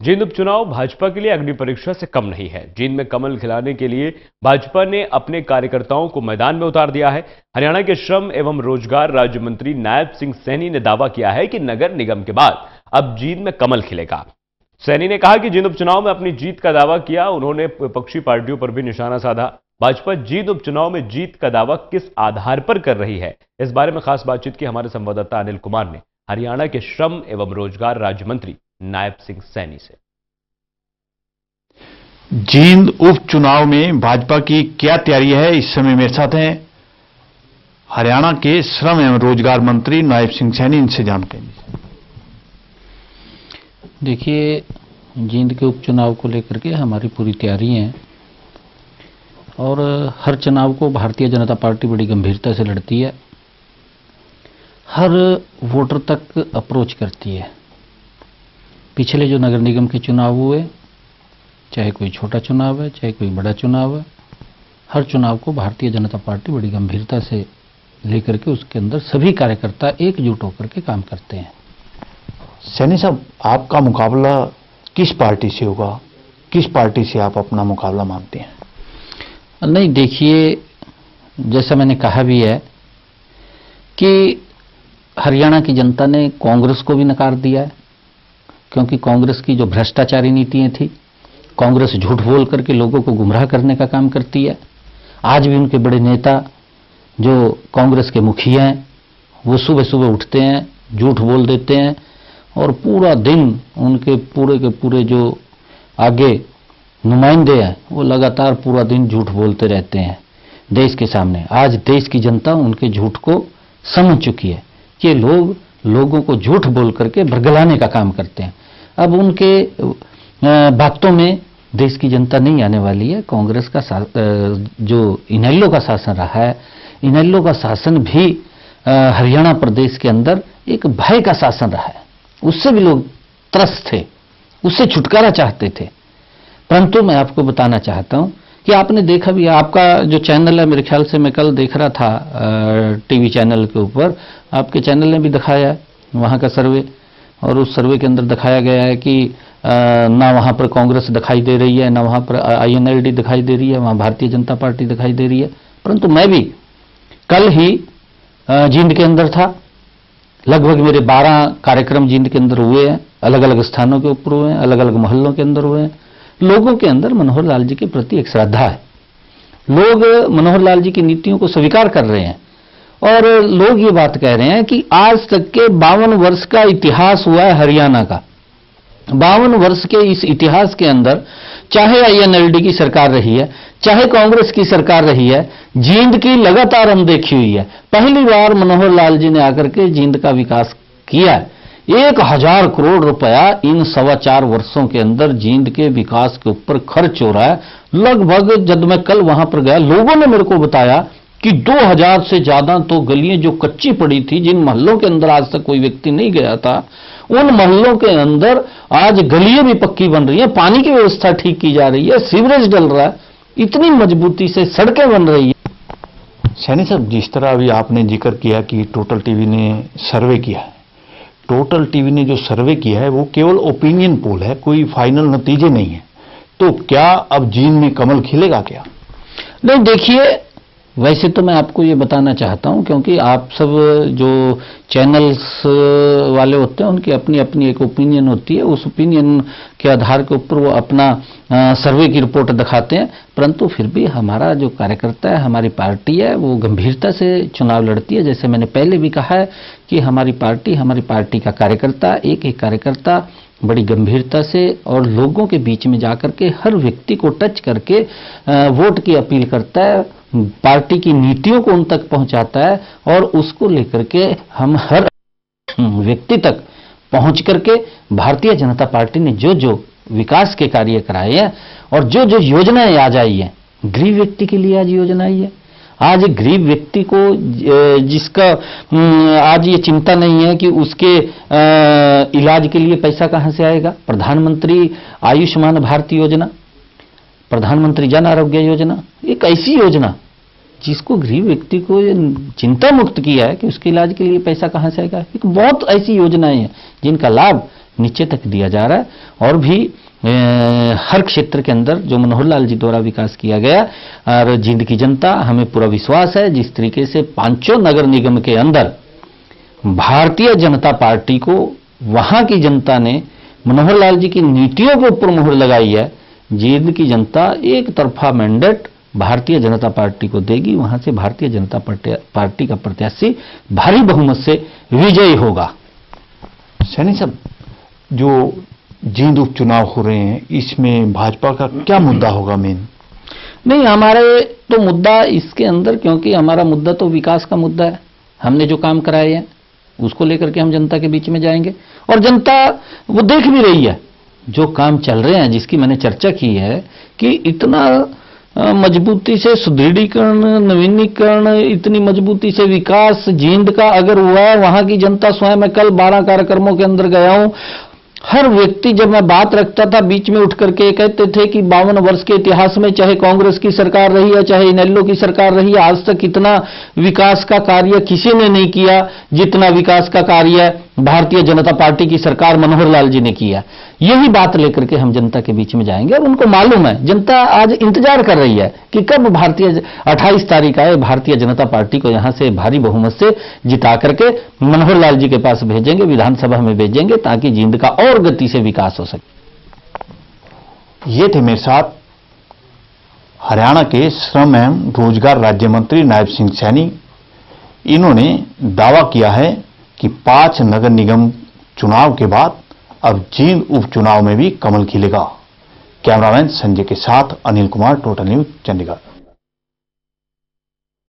जींद उपचुनाव भाजपा के लिए अग्नि परीक्षा से कम नहीं है। जींद में कमल खिलाने के लिए भाजपा ने अपने कार्यकर्ताओं को मैदान में उतार दिया है। हरियाणा के श्रम एवं रोजगार राज्य मंत्री नायब सिंह सैनी ने दावा किया है कि नगर निगम के बाद अब जींद में कमल खिलेगा। सैनी ने कहा कि जींद उपचुनाव में अपनी जीत का दावा किया। उन्होंने विपक्षी पार्टियों पर भी निशाना साधा। भाजपा जींद उपचुनाव में जीत का दावा किस आधार पर कर रही है, इस बारे में खास बातचीत की हमारे संवाददाता अनिल कुमार ने हरियाणा के श्रम एवं रोजगार राज्य मंत्री नायब सिंह सैनी से। जींद उपचुनाव में भाजपा की क्या तैयारी है, इस समय मेरे साथ हैं हरियाणा के श्रम एवं रोजगार मंत्री नायब सिंह सैनी। इनसे जानते हैं। देखिए, जींद के उपचुनाव को लेकर के हमारी पूरी तैयारी है और हर चुनाव को भारतीय जनता पार्टी बड़ी गंभीरता से लड़ती है, हर वोटर तक अप्रोच करती है। पिछले जो नगर निगम के चुनाव हुए, चाहे कोई छोटा चुनाव है चाहे कोई बड़ा चुनाव है, हर चुनाव को भारतीय जनता पार्टी बड़ी गंभीरता से लेकर के उसके अंदर सभी कार्यकर्ता एकजुट होकर के काम करते हैं। सैनी साहब, आपका मुकाबला किस पार्टी से होगा, किस पार्टी से आप अपना मुकाबला मानते हैं? नहीं, देखिए, जैसा मैंने कहा भी है कि हरियाणा की जनता ने कांग्रेस को भी नकार दिया है, क्योंकि कांग्रेस की जो भ्रष्टाचारी नीतियां थी, कांग्रेस झूठ बोल करके लोगों को गुमराह करने का काम करती है। आज भी उनके बड़े नेता जो कांग्रेस के मुखिया हैं, वो सुबह सुबह उठते हैं, झूठ बोल देते हैं और पूरा दिन उनके पूरे के पूरे जो आगे नुमाइंदे हैं वो लगातार पूरा दिन झूठ बोलते रहते हैं देश के सामने। आज देश की जनता उनके झूठ को समझ चुकी है कि लोगों को झूठ बोल करके भरगलाने का काम करते हैं। अब उनके बातों में देश की जनता नहीं आने वाली है। कांग्रेस का जो इनेलो का शासन रहा है, इनेलो का शासन भी हरियाणा प्रदेश के अंदर एक भय का शासन रहा है। उससे भी लोग त्रस्त थे, उससे छुटकारा चाहते थे। परंतु मैं आपको बताना चाहता हूं कि आपने देखा भी, आपका जो चैनल है, मेरे ख्याल से मैं कल देख रहा था टीवी चैनल के ऊपर, आपके चैनल ने भी दिखाया है वहां का सर्वे, और उस सर्वे के अंदर दिखाया गया है कि ना वहां पर कांग्रेस दिखाई दे रही है, ना वहां पर INLD दिखाई दे रही है, वहां भारतीय जनता पार्टी दिखाई दे रही है। परंतु मैं भी कल ही जींद के अंदर था। लगभग मेरे 12 कार्यक्रम जींद के अंदर हुए हैं, अलग अलग स्थानों के ऊपर हुए हैं, अलग अलग मोहल्लों के अंदर हुए हैं। लोगों के अंदर मनोहर लाल जी के प्रति एक श्रद्धा है। लोग मनोहर लाल जी की नीतियों को स्वीकार कर रहे हैं और लोग ये बात कह रहे हैं कि आज तक के 52 वर्ष का इतिहास हुआ है हरियाणा का। 52 वर्ष के इस इतिहास के अंदर चाहे INLD की सरकार रही है, चाहे कांग्रेस की सरकार रही है, जींद की लगातार अनदेखी हुई है। पहली बार मनोहर लाल जी ने आकर के जींद का विकास किया है। 1000 करोड़ रुपया इन 4.25 वर्षों के अंदर जींद के विकास के ऊपर खर्च हो रहा है। लगभग जब मैं कल वहां पर गया, लोगों ने मेरे को बताया कि 2000 से ज्यादा तो गलियां जो कच्ची पड़ी थी, जिन मोहल्लों के अंदर आज तक कोई व्यक्ति नहीं गया था, उन मोहल्लों के अंदर आज गलियां भी पक्की बन रही है, पानी की व्यवस्था ठीक की जा रही है, सीवरेज डल रहा है, इतनी मजबूती से सड़कें बन रही है। सैनी साहब, जिस तरह अभी आपने जिक्र किया कि टोटल टीवी ने सर्वे किया है, टोटल टीवी ने जो सर्वे किया है वो केवल ओपिनियन पोल है, कोई फाइनल नतीजे नहीं है। तो क्या अब जींद में कमल खिलेगा क्या? नहीं, देखिए, वैसे तो मैं आपको ये बताना चाहता हूं, क्योंकि आप सब जो चैनल्स वाले होते हैं उनकी अपनी अपनी एक ओपिनियन होती है। उस ओपिनियन के आधार के ऊपर वो अपना सर्वे की रिपोर्ट दिखाते हैं। परंतु फिर भी हमारा जो कार्यकर्ता है, हमारी पार्टी है, वो गंभीरता से चुनाव लड़ती है। जैसे मैंने पहले भी कहा है कि हमारी पार्टी का कार्यकर्ता, एक कार्यकर्ता बड़ी गंभीरता से और लोगों के बीच में जाकर के हर व्यक्ति को टच करके वोट की अपील करता है, पार्टी की नीतियों को उन तक पहुंचाता है और उसको लेकर के हम हर व्यक्ति तक पहुंच करके भारतीय जनता पार्टी ने जो जो विकास के कार्य कराए हैं और जो जो योजनाएं आज आई हैं, गरीब व्यक्ति के लिए आज योजना आई है। आज गरीब व्यक्ति को जिसका आज ये चिंता नहीं है कि उसके इलाज के लिए पैसा कहां से आएगा, प्रधानमंत्री आयुष्मान भारत योजना, प्रधानमंत्री जन आरोग्य योजना, एक ऐसी योजना जिसको गरीब व्यक्ति को चिंता मुक्त किया है कि उसके इलाज के लिए पैसा कहां से आएगा। एक बहुत ऐसी योजनाएं हैं जिनका लाभ नीचे तक दिया जा रहा है। और भी हर क्षेत्र के अंदर जो मनोहर लाल जी द्वारा विकास किया गया, और जींद की जनता, हमें पूरा विश्वास है जिस तरीके से 5 नगर निगम के अंदर भारतीय जनता पार्टी को वहां की जनता ने मनोहर लाल जी की नीतियों के ऊपर मुहर लगाई है, जींद की जनता एक तरफा मैंडेट भारतीय जनता पार्टी को देगी। वहां से भारतीय जनता पार्टी का प्रत्याशी भारी बहुमत से विजयी होगा। सैनी साहब, जो जींद उपचुनाव हो रहे हैं, इसमें भाजपा का क्या मुद्दा होगा मेन? नहीं, हमारे तो मुद्दा इसके अंदर, क्योंकि हमारा मुद्दा तो विकास का मुद्दा है। हमने जो काम कराए हैं उसको लेकर के हम जनता के बीच में जाएंगे, और जनता वो देख भी रही है जो काम चल रहे हैं, जिसकी मैंने चर्चा की है कि इतना मजबूती से सुदृढ़ीकरण, नवीनीकरण, इतनी मजबूती से विकास जींद का अगर हुआ है, वहां की जनता स्वयं, मैं कल 12 कार्यक्रमों के अंदर गया हूं, हर व्यक्ति, जब मैं बात रखता था बीच में उठ करके कहते थे कि 52 वर्ष के इतिहास में चाहे कांग्रेस की सरकार रही है चाहे इनेलो की सरकार रही है, आज तक इतना विकास का कार्य किसी ने नहीं किया जितना विकास का कार्य भारतीय जनता पार्टी की सरकार मनोहर लाल जी ने किया। यही बात लेकर के हम जनता के बीच में जाएंगे, और उनको मालूम है, जनता आज इंतजार कर रही है कि कब 28 तारीख आए, भारतीय जनता पार्टी को यहां से भारी बहुमत से जिता करके मनोहर लाल जी के पास भेजेंगे, विधानसभा में भेजेंगे, ताकि जींद का और गति से विकास हो सके। ये थे मेरे साथ हरियाणा के श्रम एवं रोजगार राज्य मंत्री नायब सिंह सैनी। इन्होंने दावा किया है कि 5 नगर निगम चुनाव के बाद अब जींद उपचुनाव में भी कमल खिलेगा। कैमरामैन संजय के साथ अनिल कुमार, टोटल न्यूज, चंडीगढ़।